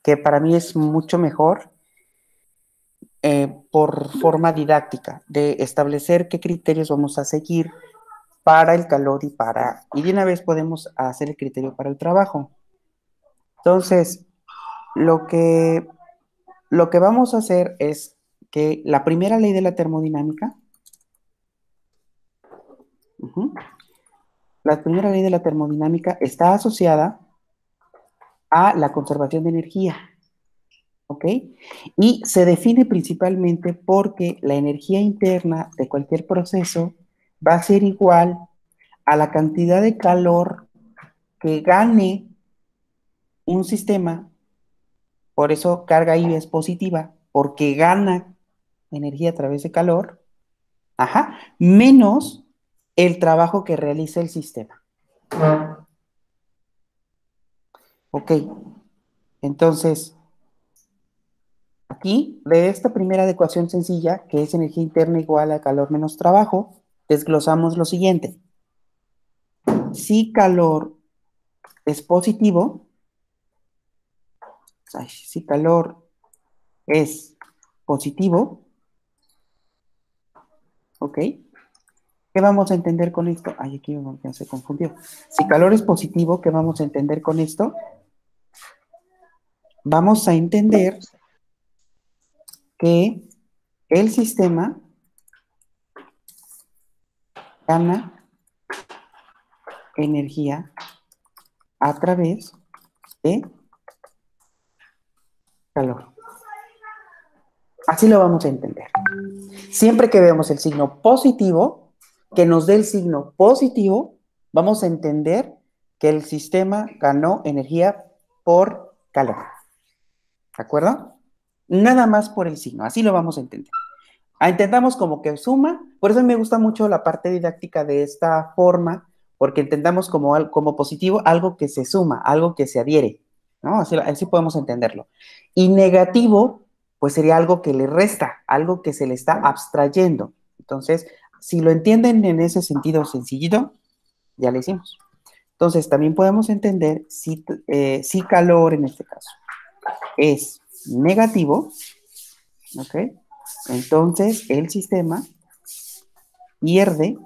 que para mí es mucho mejor por forma didáctica, de establecer qué criterios vamos a seguir para el calor y de una vez podemos hacer el criterio para el trabajo. Entonces, lo que, lo que vamos a hacer es que la primera ley de la termodinámica, uh-huh, la primera ley de la termodinámica está asociada a la conservación de energía, ¿ok? Y se define principalmente porque la energía interna de cualquier proceso va a ser igual a la cantidad de calor que gane un sistema, por eso carga I es positiva, porque gana energía a través de calor, ajá, menos el trabajo que realiza el sistema. Ok, entonces, aquí, de esta primera ecuación sencilla, que es energía interna igual a calor menos trabajo, desglosamos lo siguiente. Si calor es positivo, si calor es positivo, ¿ok? ¿Qué vamos a entender con esto? Ay, aquí ya se confundió. Si calor es positivo, ¿qué vamos a entender con esto? Vamos a entender que el sistema gana energía a través de calor. Así lo vamos a entender. Siempre que vemos el signo positivo, que nos dé el signo positivo, vamos a entender que el sistema ganó energía por calor. ¿De acuerdo? Nada más por el signo, así lo vamos a entender. Intentamos como que suma, por eso me gusta mucho la parte didáctica de esta forma, porque entendamos como positivo algo que se suma, algo que se adhiere, ¿no? Así podemos entenderlo. Y negativo, pues sería algo que le resta, algo que se le está abstrayendo. Entonces, si lo entienden en ese sentido sencillito, ya lo hicimos. Entonces, también podemos entender si calor en este caso es negativo, ¿ok? Entonces, el sistema pierde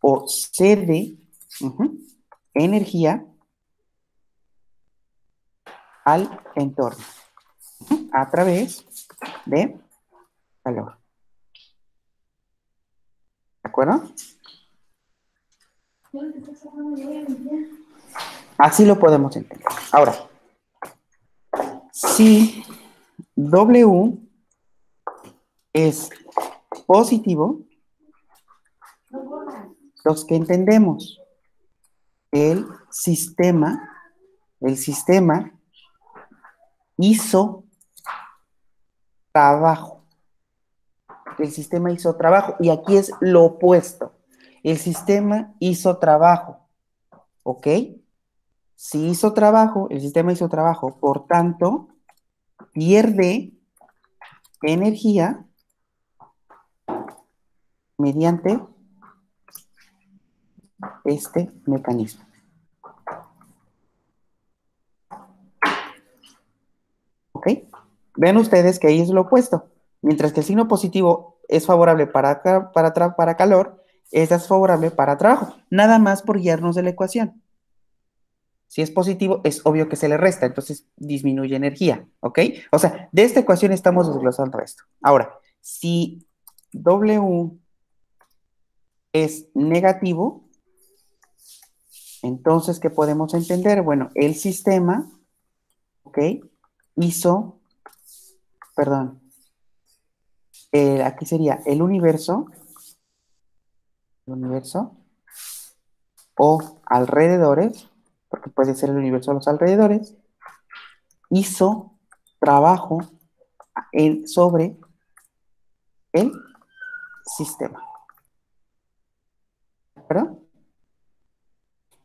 o cede energía al entorno a través de calor. ¿De acuerdo? Así lo podemos entender. Ahora, si W es positivo, los que entendemos el sistema hizo trabajo. El sistema hizo trabajo y aquí es lo opuesto. El sistema hizo trabajo, ¿ok? Si hizo trabajo, el sistema hizo trabajo, por tanto, pierde energía mediante este mecanismo. ¿Ok? Ven ustedes que ahí es lo opuesto. Mientras que el signo positivo es favorable para calor, esta es favorable para trabajo. Nada más por guiarnos de la ecuación. Si es positivo, es obvio que se le resta, entonces disminuye energía, ¿ok? O sea, de esta ecuación estamos desglosando esto. Ahora, si W es negativo, entonces, ¿qué podemos entender? Bueno, el sistema, ¿ok? Hizo, perdón, aquí sería el universo o alrededores, porque puede ser el universo o los alrededores, hizo trabajo sobre el sistema. ¿De acuerdo?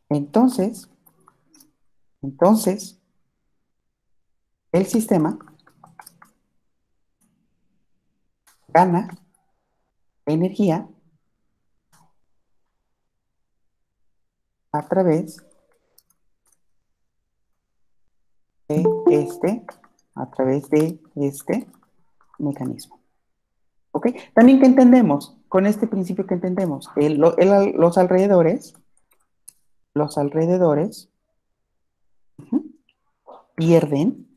Entonces, el sistema gana energía a través de este a través de este mecanismo. ¿Ok? También que entendemos, con este principio que entendemos, los alrededores pierden,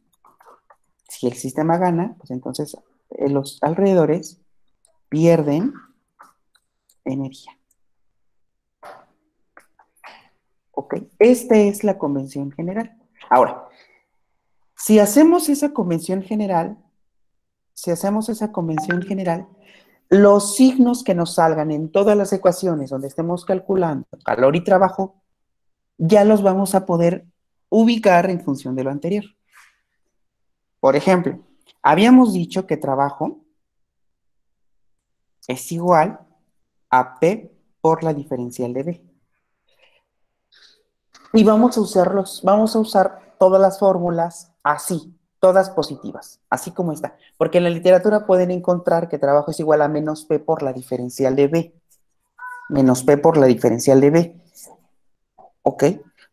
si el sistema gana, pues entonces los alrededores pierden energía. ¿Ok? Esta es la convención general. Ahora, si hacemos esa convención general, los signos que nos salgan en todas las ecuaciones donde estemos calculando calor y trabajo, ya los vamos a poder ubicar en función de lo anterior. Por ejemplo, habíamos dicho que trabajo es igual a P por la diferencial de B. Y vamos a usar todas las fórmulas así, todas positivas, así como está. Porque en la literatura pueden encontrar que trabajo es igual a menos P por la diferencial de B. Menos P por la diferencial de B. ¿Ok?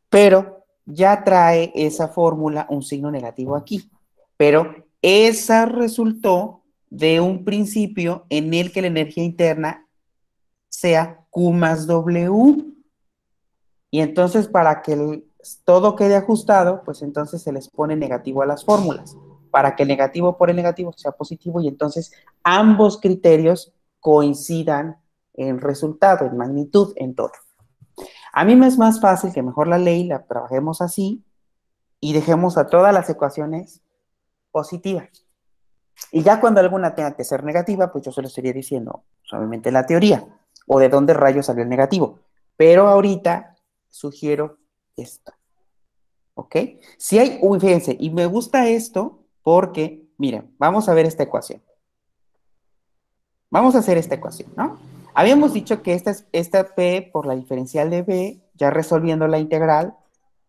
Pero ya trae esa fórmula un signo negativo aquí. Pero esa resultó de un principio en el que la energía interna sea Q más W. Y entonces para que todo quede ajustado, pues entonces se les pone negativo a las fórmulas, para que el negativo por el negativo sea positivo y entonces ambos criterios coincidan en resultado, en magnitud, en todo. A mí me es más fácil que mejor la ley la trabajemos así y dejemos a todas las ecuaciones positivas. Y ya cuando alguna tenga que ser negativa, pues yo se lo estaría diciendo solamente la teoría o de dónde rayos salió el negativo. Pero ahorita sugiero esto. ¿Ok? Si hay, fíjense, y me gusta esto porque, miren, vamos a ver esta ecuación. Vamos a hacer esta ecuación, ¿no? Habíamos dicho que esta P por la diferencial de B, ya resolviendo la integral,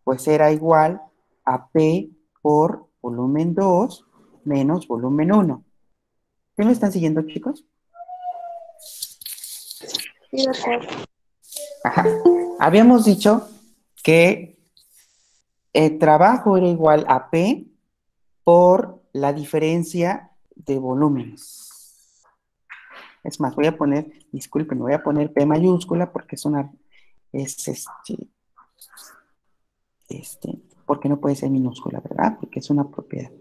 pues era igual a P por volumen 2 menos volumen 1. ¿Sí me están siguiendo, chicos? Sí, doctor. Ajá. Habíamos dicho que el trabajo era igual a P por la diferencia de volúmenes. Es más, voy a poner, disculpen, voy a poner P mayúscula porque porque no puede ser minúscula, ¿verdad? Porque es una propiedad.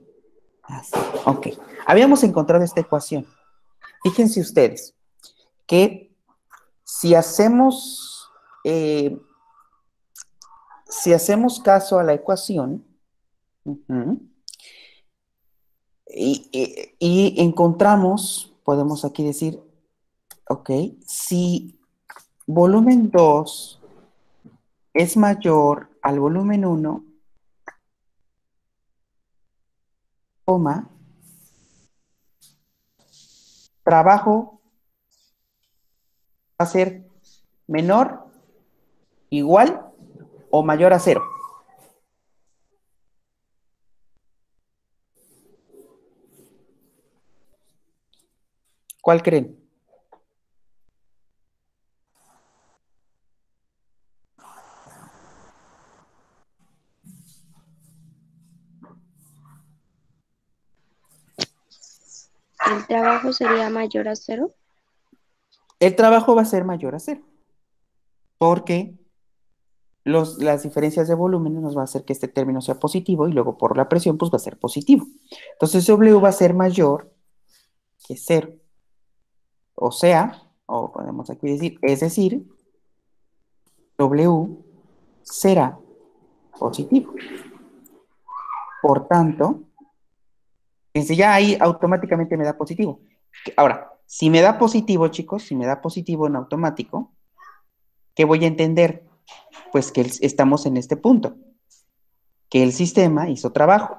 Así, ok. Habíamos encontrado esta ecuación. Fíjense ustedes que si hacemos, eh, si hacemos caso a la ecuación, y encontramos, podemos aquí decir, ok, si volumen 2 es mayor al volumen 1, coma, trabajo va a ser menor, igual o mayor a 0. ¿Cuál creen? ¿El trabajo sería mayor a 0? El trabajo va a ser mayor a 0, porque las diferencias de volumen nos va a hacer que este término sea positivo y luego por la presión pues va a ser positivo. Entonces W va a ser mayor que 0. O sea, o podemos aquí decir, es decir, W será positivo. Por tanto, si ya ahí automáticamente me da positivo. Ahora, si me da positivo, chicos, si me da positivo en automático, ¿qué voy a entender? Pues que estamos en este punto, que el sistema hizo trabajo.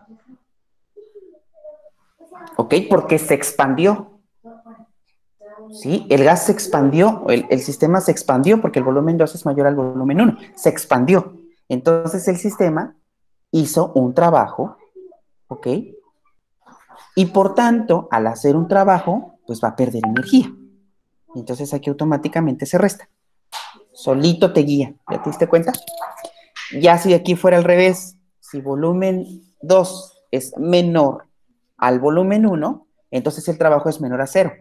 ¿Ok? Porque se expandió. ¿Sí? El gas se expandió, el sistema se expandió porque el volumen 2 es mayor al volumen 1. Se expandió. Entonces el sistema hizo un trabajo, ¿ok? Y por tanto, al hacer un trabajo, pues va a perder energía. Entonces aquí automáticamente se resta. Solito te guía. ¿Ya te diste cuenta? Ya si aquí fuera al revés, si volumen 2 es menor al volumen 1, entonces el trabajo es menor a 0.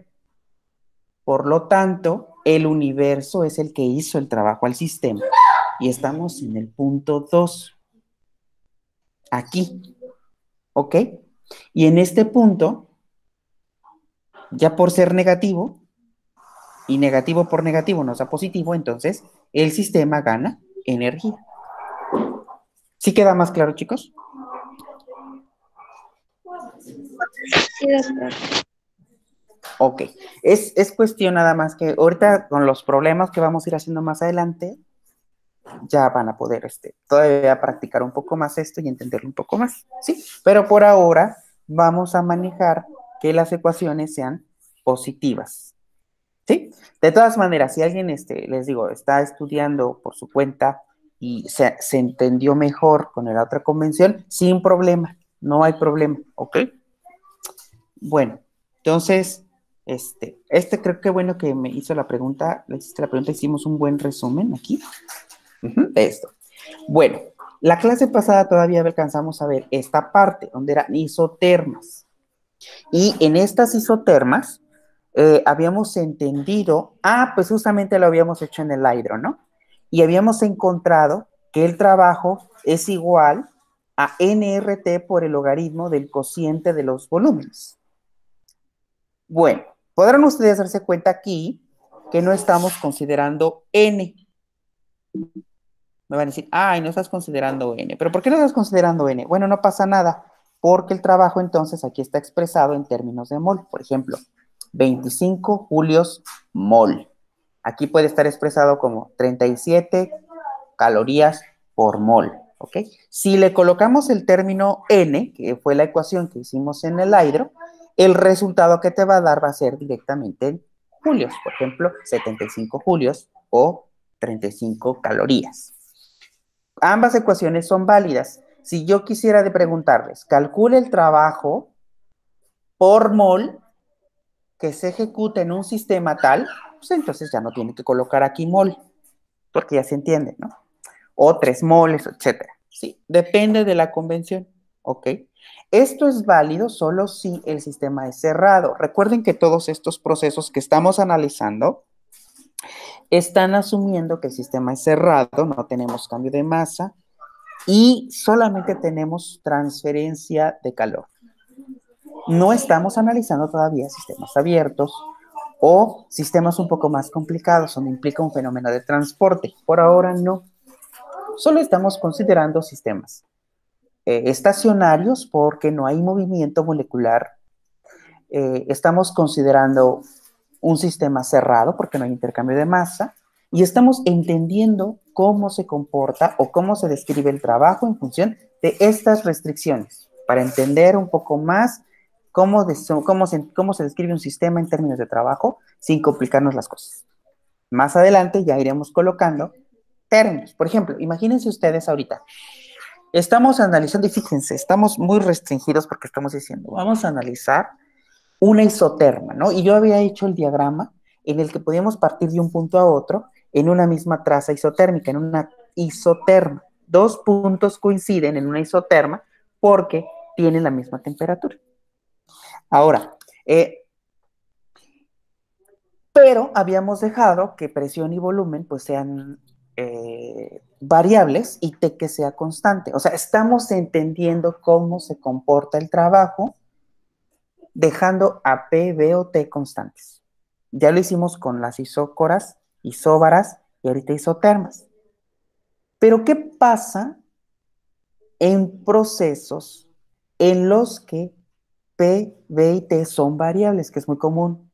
Por lo tanto, el universo es el que hizo el trabajo al sistema. Y estamos en el punto 2. Aquí. ¿Ok? Y en este punto, ya por ser negativo, y negativo por negativo nos da positivo, entonces el sistema gana energía. ¿Sí queda más claro, chicos? Sí, doctor. Ok. Es cuestión nada más que ahorita con los problemas que vamos a ir haciendo más adelante, ya van a poder todavía practicar un poco más esto y entenderlo un poco más, ¿sí? Pero por ahora vamos a manejar que las ecuaciones sean positivas, ¿sí? De todas maneras, si alguien, les digo, está estudiando por su cuenta y se entendió mejor con la otra convención, sin problema, no hay problema, ¿ok? Bueno, entonces, creo que bueno que me hizo la pregunta, le hiciste la pregunta, hicimos un buen resumen aquí de esto. Bueno, la clase pasada todavía alcanzamos a ver esta parte, donde eran isotermas. Y en estas isotermas habíamos entendido, pues justamente lo habíamos hecho en el hidro, ¿no? Y habíamos encontrado que el trabajo es igual a nRT por el logaritmo del cociente de los volúmenes. Bueno, podrán ustedes darse cuenta aquí que no estamos considerando n. Me van a decir, ay, no estás considerando n. ¿Pero por qué no estás considerando n? Bueno, no pasa nada, porque el trabajo entonces aquí está expresado en términos de mol. Por ejemplo, 25 julios mol. Aquí puede estar expresado como 37 calorías por mol, ¿ok? Si le colocamos el término n, que fue la ecuación que hicimos en el hidro, el resultado que te va a dar va a ser directamente en julios. Por ejemplo, 75 julios o 35 calorías. Ambas ecuaciones son válidas. Si yo quisiera de preguntarles, calcule el trabajo por mol que se ejecuta en un sistema tal, pues entonces ya no tiene que colocar aquí mol, porque ya se entiende, ¿no? O 3 moles, etcétera. Sí, depende de la convención, ¿ok? Esto es válido solo si el sistema es cerrado. Recuerden que todos estos procesos que estamos analizando están asumiendo que el sistema es cerrado, no tenemos cambio de masa, y solamente tenemos transferencia de calor. No estamos analizando todavía sistemas abiertos o sistemas un poco más complicados donde implica un fenómeno de transporte. Por ahora no. Solo estamos considerando sistemas estacionarios porque no hay movimiento molecular. Estamos considerando un sistema cerrado porque no hay intercambio de masa y estamos entendiendo cómo se comporta o cómo se describe el trabajo en función de estas restricciones para entender un poco más cómo se describe un sistema en términos de trabajo sin complicarnos las cosas. Más adelante ya iremos colocando términos. Por ejemplo, imagínense ustedes ahorita, estamos analizando y fíjense, estamos muy restringidos porque estamos diciendo, vamos a analizar una isoterma, ¿no? Y yo había hecho el diagrama en el que podíamos partir de un punto a otro en una misma traza isotérmica, en una isoterma. Dos puntos coinciden en una isoterma porque tienen la misma temperatura. Ahora, pero habíamos dejado que presión y volumen pues sean variables y T que sea constante. O sea, estamos entendiendo cómo se comporta el trabajo dejando a P, B o T constantes. Ya lo hicimos con las isócoras, isóbaras y ahorita isotermas. Pero ¿qué pasa en procesos en los que P, B y T son variables, que es muy común?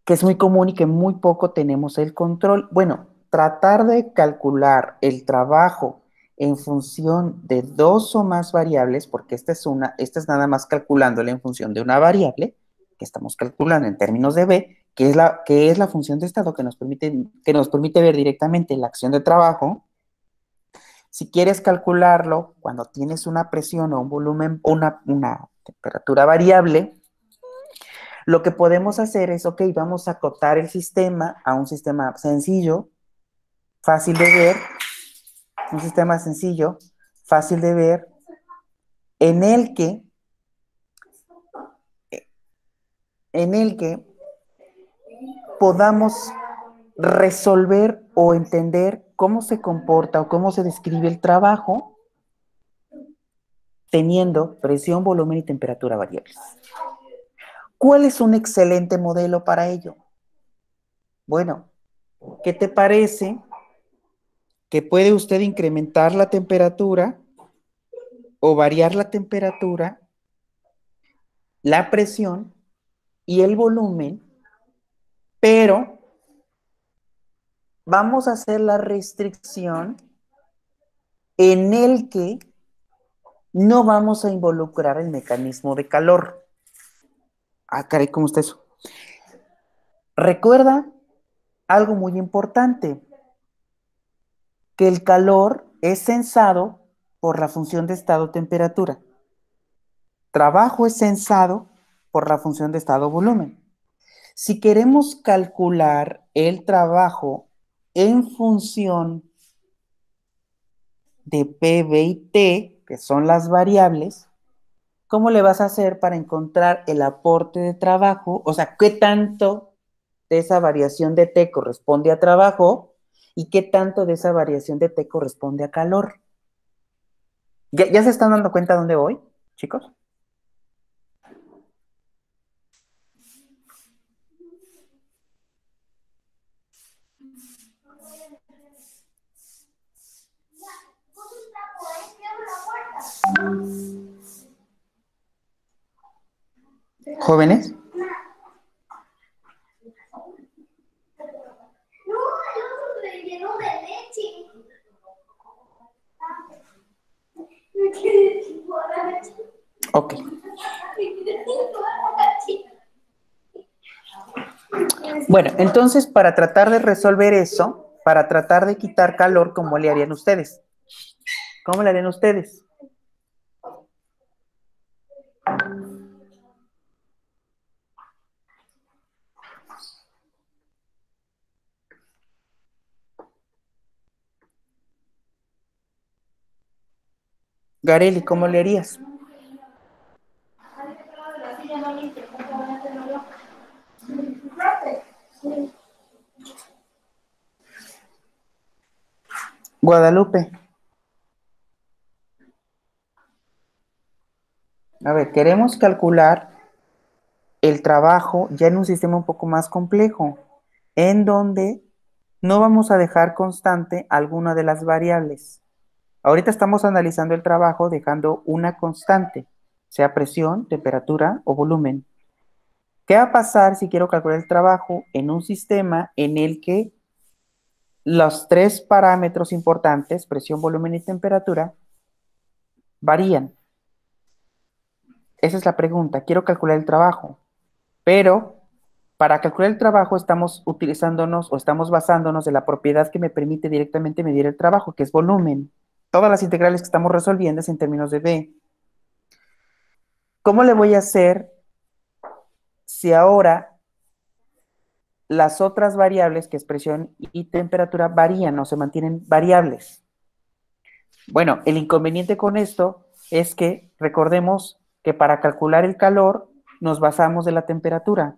Que es muy común y que muy poco tenemos el control. Bueno, tratar de calcular el trabajo en función de dos o más variables, porque esta es nada más calculándole en función de una variable, que estamos calculando en términos de B, que es la función de estado que nos permite ver directamente la acción de trabajo. Si quieres calcularlo cuando tienes una presión o un volumen, una temperatura variable, lo que podemos hacer es, ok, vamos a acotar el sistema a un sistema sencillo, fácil de ver, un sistema sencillo, fácil de ver, en el que, en el que podamos resolver o entender cómo se comporta o cómo se describe el trabajo teniendo presión, volumen y temperatura variables. ¿Cuál es un excelente modelo para ello? Bueno, ¿qué te parece que puede usted incrementar la temperatura o variar la temperatura, la presión y el volumen, pero vamos a hacer la restricción en el que no vamos a involucrar el mecanismo de calor? Ah, caray, ¿cómo está eso? Recuerda algo muy importante, que el calor es censado por la función de estado-temperatura. Trabajo es censado por la función de estado-volumen. Si queremos calcular el trabajo en función de P, B y T, que son las variables, ¿cómo le vas a hacer para encontrar el aporte de trabajo? O sea, ¿qué tanto de esa variación de T corresponde a trabajo y qué tanto de esa variación de T corresponde a calor? ¿Ya se están dando cuenta dónde voy, chicos? Jóvenes. Ok. Bueno, entonces para tratar de resolver eso, para tratar de quitar calor, ¿cómo le harían ustedes? ¿Cómo le harían ustedes? Gareli, ¿cómo le harías? Guadalupe. A ver, queremos calcular el trabajo ya en un sistema un poco más complejo, en donde no vamos a dejar constante alguna de las variables. Ahorita estamos analizando el trabajo dejando una constante, sea presión, temperatura o volumen. ¿Qué va a pasar si quiero calcular el trabajo en un sistema en el que los tres parámetros importantes, presión, volumen y temperatura, varían? Esa es la pregunta. Quiero calcular el trabajo, pero para calcular el trabajo estamos utilizándonos o estamos basándonos en la propiedad que me permite directamente medir el trabajo, que es volumen. Todas las integrales que estamos resolviendo es en términos de B. ¿Cómo le voy a hacer si ahora las otras variables, que es presión y temperatura, varían o se mantienen variables? Bueno, el inconveniente con esto es que recordemos que para calcular el calor nos basamos de la temperatura.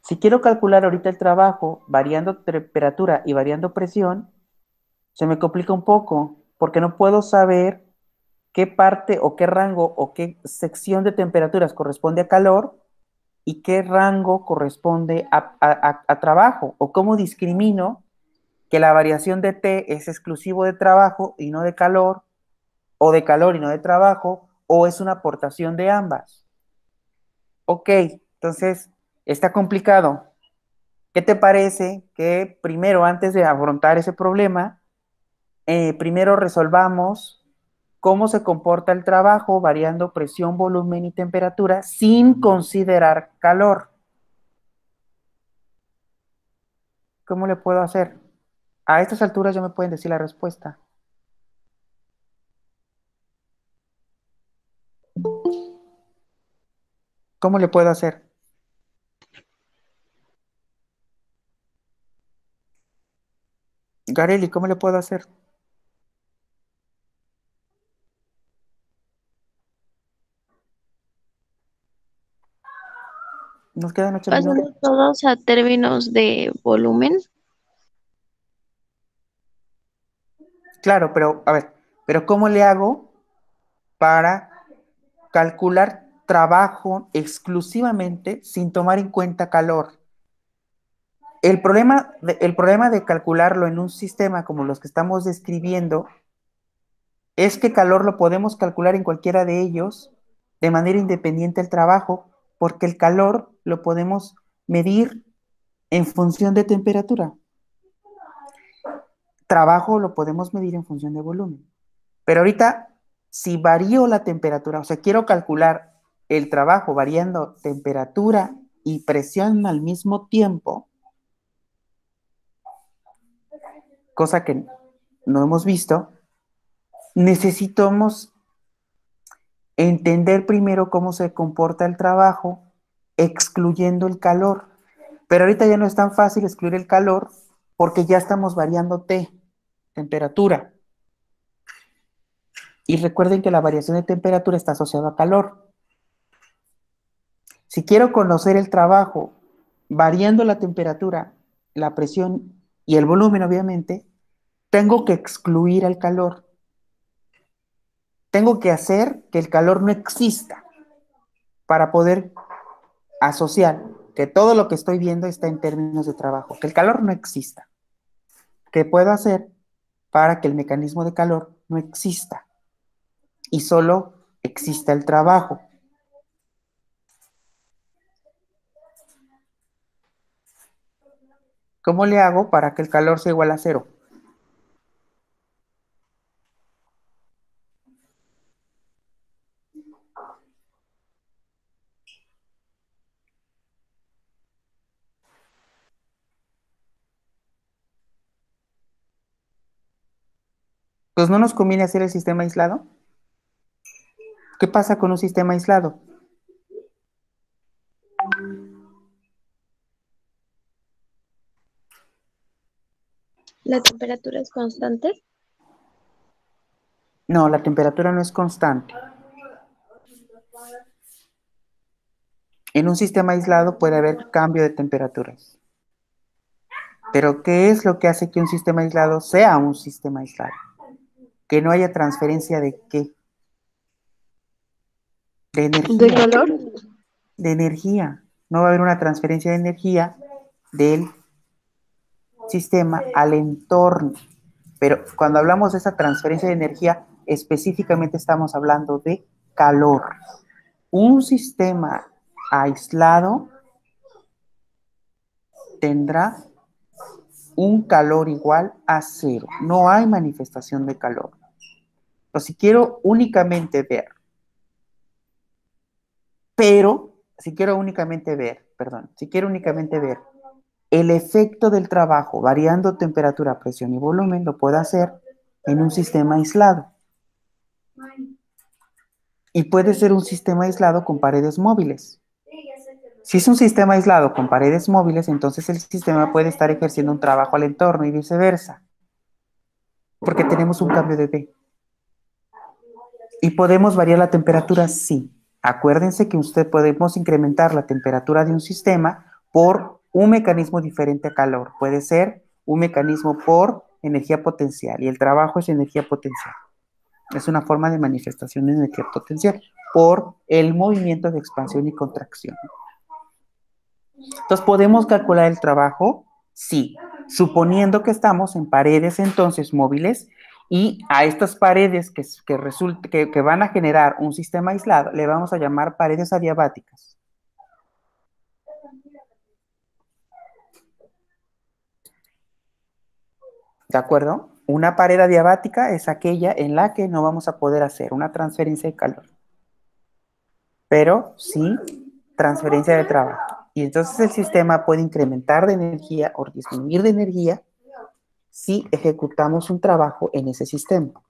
Si quiero calcular ahorita el trabajo variando temperatura y variando presión, se me complica un poco porque no puedo saber qué parte o qué rango o qué sección de temperaturas corresponde a calor y qué rango corresponde a trabajo, o cómo discrimino que la variación de T es exclusivo de trabajo y no de calor, o de calor y no de trabajo, o es una aportación de ambas. Ok, entonces está complicado. ¿Qué te parece que primero, antes de afrontar ese problema, primero resolvamos cómo se comporta el trabajo variando presión, volumen y temperatura sin considerar calor? ¿Cómo le puedo hacer? A estas alturas ya me pueden decir la respuesta. ¿Cómo le puedo hacer? Gareli, ¿cómo le puedo hacer? Nos quedan 8 minutos. Pasando todos a términos de volumen. Claro, pero a ver, pero ¿cómo le hago para calcular trabajo exclusivamente sin tomar en cuenta calor? El problema de calcularlo en un sistema como los que estamos describiendo es que calor lo podemos calcular en cualquiera de ellos de manera independiente del trabajo, porque el calor lo podemos medir en función de temperatura. Trabajo lo podemos medir en función de volumen. Pero ahorita, si varío la temperatura, o sea, quiero calcular el trabajo variando temperatura y presión al mismo tiempo, cosa que no hemos visto, necesitamos entender primero cómo se comporta el trabajo, excluyendo el calor. Pero ahorita ya no es tan fácil excluir el calor porque ya estamos variando T, temperatura. Y recuerden que la variación de temperatura está asociada a calor. Si quiero conocer el trabajo variando la temperatura, la presión y el volumen, obviamente, tengo que excluir el calor. Tengo que hacer que el calor no exista para poder asociar que todo lo que estoy viendo está en términos de trabajo, que el calor no exista. ¿Qué puedo hacer para que el mecanismo de calor no exista y solo exista el trabajo? ¿Cómo le hago para que el calor sea igual a cero? Pues no nos conviene hacer el sistema aislado. ¿Qué pasa con un sistema aislado? La temperatura es constante. No, la temperatura no es constante. En un sistema aislado puede haber cambio de temperaturas. Pero ¿qué es lo que hace que un sistema aislado sea un sistema aislado? Que no haya transferencia de ¿qué? De ¿De energía. calor? De energía. No va a haber una transferencia de energía del sistema al entorno. Pero cuando hablamos de esa transferencia de energía, específicamente estamos hablando de calor. Un sistema aislado tendrá un calor igual a cero. No hay manifestación de calor. Entonces, si quiero únicamente ver, si quiero únicamente ver el efecto del trabajo variando temperatura, presión y volumen, lo puedo hacer en un sistema aislado. Y puede ser un sistema aislado con paredes móviles. Si es un sistema aislado con paredes móviles, entonces el sistema puede estar ejerciendo un trabajo al entorno y viceversa, porque tenemos un cambio de D. ¿Y podemos variar la temperatura? Sí. Acuérdense que usted podemos incrementar la temperatura de un sistema por un mecanismo diferente a calor. Puede ser un mecanismo por energía potencial y el trabajo es energía potencial. Es una forma de manifestación de energía potencial por el movimiento de expansión y contracción. Entonces, ¿podemos calcular el trabajo? Sí, suponiendo que estamos en paredes entonces móviles y a estas paredes que van a generar un sistema aislado le vamos a llamar paredes adiabáticas. ¿De acuerdo? Una pared adiabática es aquella en la que no vamos a poder hacer una transferencia de calor, pero sí transferencia de trabajo. Y entonces el sistema puede incrementar de energía o disminuir de energía si ejecutamos un trabajo en ese sistema.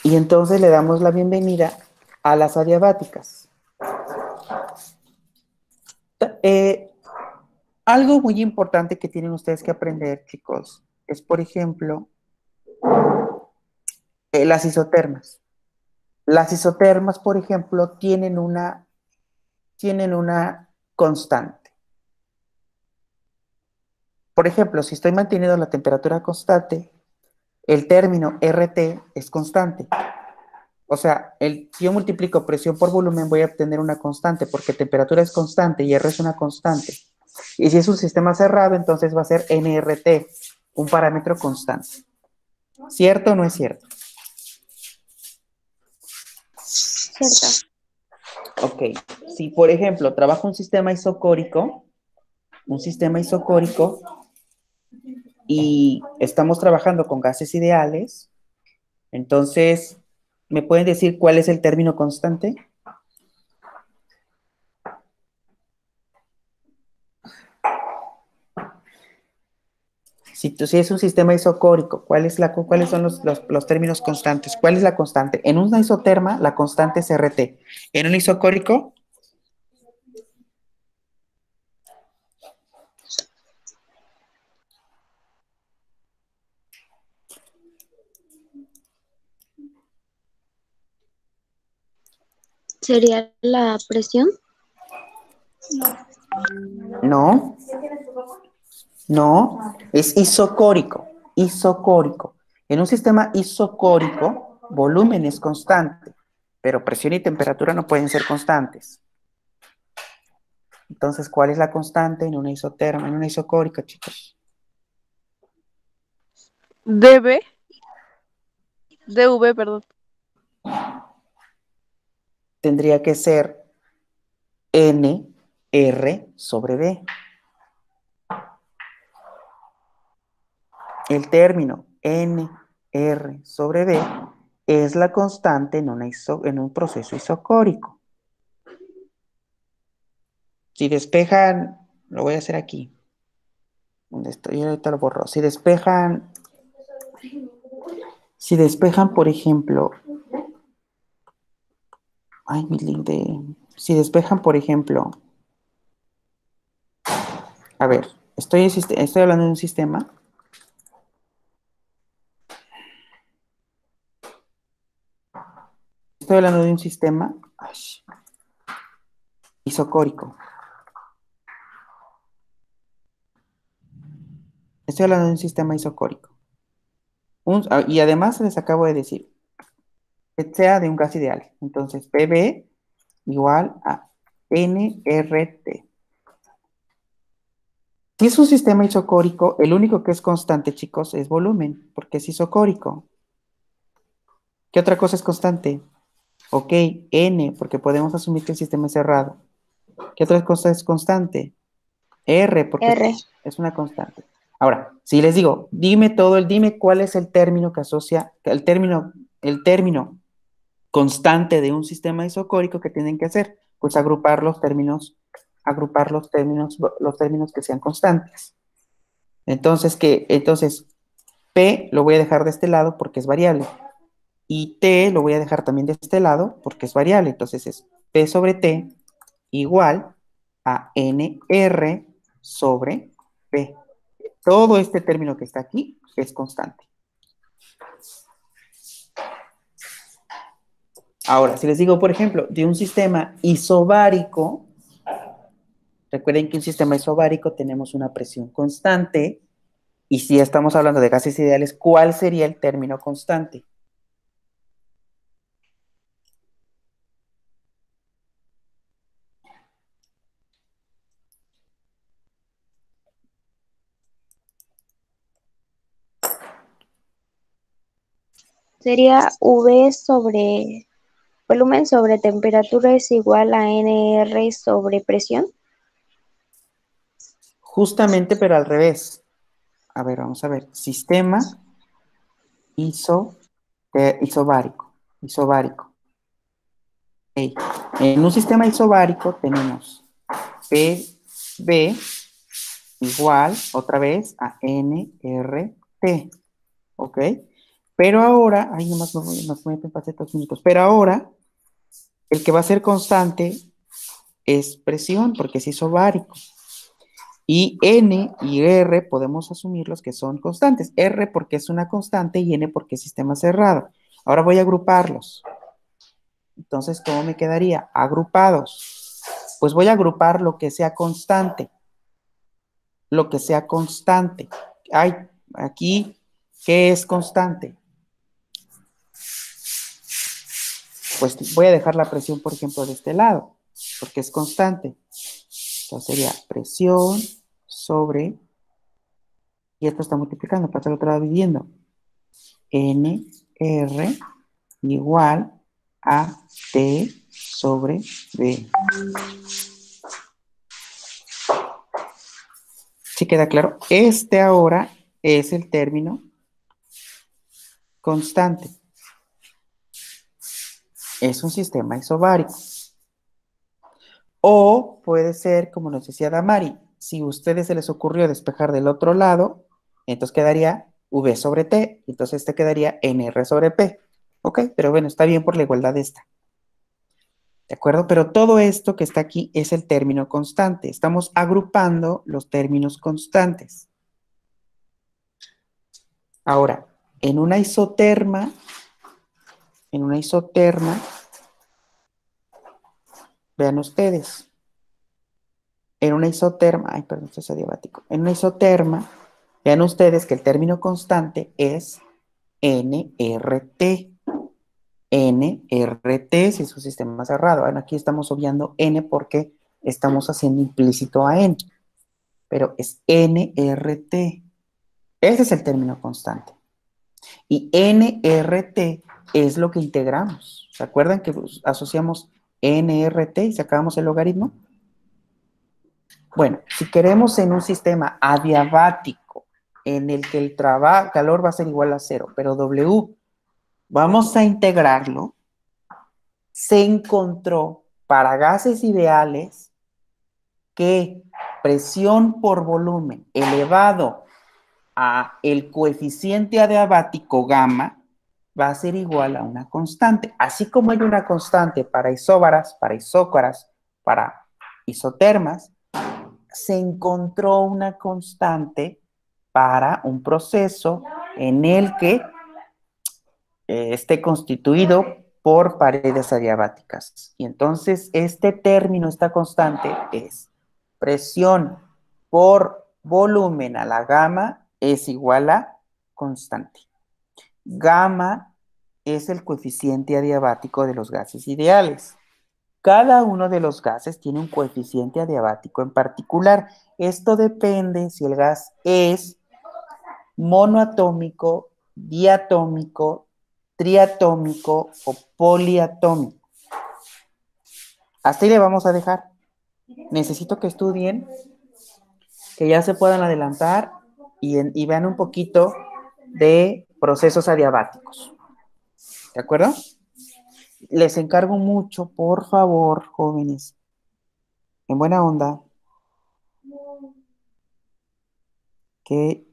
Y entonces le damos la bienvenida a las adiabáticas. Eh, Algo muy importante que tienen ustedes que aprender, chicos, es, por ejemplo, Las isotermas. Las isotermas, por ejemplo, tienen una constante. Por ejemplo, si estoy manteniendo la temperatura constante, el término RT es constante. O sea, si yo multiplico presión por volumen, voy a obtener una constante, porque temperatura es constante y R es una constante. Y si es un sistema cerrado, entonces va a ser nRT, un parámetro constante. ¿Cierto o no es cierto? Cierto. Ok. Si, por ejemplo, trabajo un sistema isocórico, y estamos trabajando con gases ideales, entonces, ¿me pueden decir cuál es el término constante? Si es un sistema isocórico, ¿cuáles son los términos constantes? ¿Cuál es la constante? En una isoterma, la constante es RT. En un isocórico, ¿Sería la presión? no, no, es isocórico, isocórico. En un sistema isocórico, volumen es constante, pero presión y temperatura no pueden ser constantes. Entonces, ¿cuál es la constante en una isoterma, en una isocórica, chicos? DB, DV, perdón. Tendría que ser N R sobre B. El término N R sobre B es la constante en un proceso isocórico. Si despejan, lo voy a hacer aquí, donde estoy, ahorita lo borro. Si despejan, por ejemplo, ay, mi link si despejan, por ejemplo, a ver, estoy hablando de un sistema. Estoy hablando de un sistema isocórico. Estoy hablando de un sistema isocórico. Y además les acabo de decir que sea de un gas ideal. Entonces, PB igual a nRT. Si es un sistema isocórico, el único que es constante, chicos, es volumen, porque es isocórico. ¿Qué otra cosa es constante? Ok, N, porque podemos asumir que el sistema es cerrado. ¿Qué otra cosa es constante? R, porque R. es una constante. Ahora, si les digo, dime cuál es el término que asocia, el término constante de un sistema isocórico que tienen que hacer, pues agrupar los términos que sean constantes. Entonces, P lo voy a dejar de este lado porque es variable. Y T lo voy a dejar también de este lado porque es variable. Entonces es P sobre T igual a NR sobre P. Todo este término que está aquí es constante. Ahora, si les digo, por ejemplo, de un sistema isobárico, recuerden que un sistema isobárico tenemos una presión constante, y si estamos hablando de gases ideales, ¿cuál sería el término constante? Sería V sobre volumen sobre temperatura es igual a NR sobre presión. Justamente, pero al revés. A ver, vamos a ver. Sistema isobárico. Isobárico. Okay. En un sistema isobárico tenemos PB igual, otra vez, a nRT. ¿Ok? Pero ahora, ay, nomás me pasé 2 minutos. Pero ahora, el que va a ser constante es presión, porque es isobárico. Y N y R podemos asumirlos que son constantes. R porque es una constante y N porque es sistema cerrado. Ahora voy a agruparlos. Entonces, ¿cómo me quedaría? Agrupados. Pues voy a agrupar lo que sea constante. Lo que sea constante. Hay aquí, ¿qué es constante? Pues voy a dejar la presión, por ejemplo, de este lado, porque es constante. Entonces sería presión sobre, y esto está multiplicando, para el otro lado dividiendo. NR igual a T sobre B. ¿Sí queda claro? Este ahora es el término constante. Es un sistema isobárico. O puede ser, como nos decía Damari, si a ustedes se les ocurrió despejar del otro lado, entonces quedaría V sobre T, entonces este quedaría NR sobre P. ¿Ok? Pero bueno, está bien por la igualdad de esta. ¿De acuerdo? Pero todo esto que está aquí es el término constante. Estamos agrupando los términos constantes. Ahora, en una isoterma, vean ustedes, en una isoterma, ay, perdón, esto es adiabático. En una isoterma, vean ustedes que el término constante es NRT. NRT si es un sistema cerrado. Bueno, aquí estamos obviando N porque estamos haciendo implícito a N, pero es NRT. Ese es el término constante. Y NRT es lo que integramos. ¿Se acuerdan que asociamos NRT y sacábamos el logaritmo? Bueno, si queremos en un sistema adiabático en el que el calor va a ser igual a 0, pero W vamos a integrarlo, se encontró para gases ideales que presión por volumen elevado a el coeficiente adiabático gamma va a ser igual a una constante. Así como hay una constante para isóbaras, para isócaras, para isotermas, se encontró una constante para un proceso en el que esté constituido por paredes adiabáticas. Y entonces este término, esta constante, es presión por volumen a la gamma es igual a constante. Gamma es el coeficiente adiabático de los gases ideales. Cada uno de los gases tiene un coeficiente adiabático en particular. Esto depende si el gas es monoatómico, diatómico, triatómico o poliatómico. Hasta ahí le vamos a dejar. Necesito que estudien, que ya se puedan adelantar y vean un poquito de procesos adiabáticos. ¿De acuerdo? Les encargo mucho, por favor, jóvenes, en buena onda, que